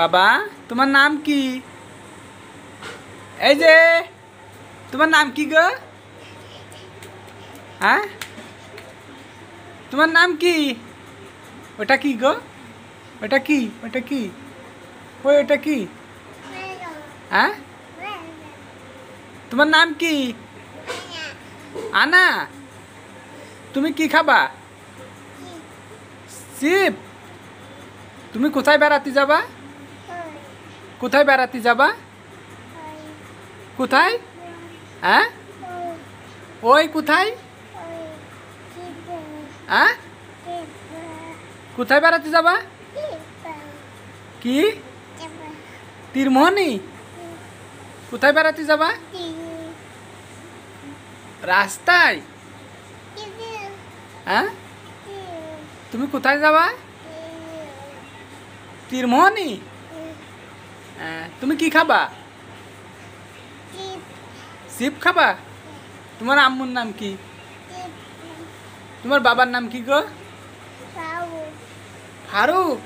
বাবা তোমার নাম কি? এই যে তোমার নাম কি গো? হ্যাঁ তোমার নাম কি? ওটা কি গো? ওটা কি? ওটা কি? ওই ওটা কি? হ্যাঁ তোমার নাম কি? আনা। তুমি কি খাবা? শিব। তুমি কোথায় বেড়াতে যাবা? কোথায় বেড়াতে যাবা? কোথায়? হ্যাঁ ওই কোথায়? হ্যাঁ কোথায় বেড়াতে যাবা? কি তীরমোহনী? কোথায় বেড়াতে যাবা? রাস্তায়? হ্যাঁ তুমি কোথায় যাবা? তীরমোহনী? হ্যাঁ তুমি কি খাবা? শিব খাবা? তোমার আম্মুর নাম কি? তোমার বাবার নাম কি গো? ফারুক।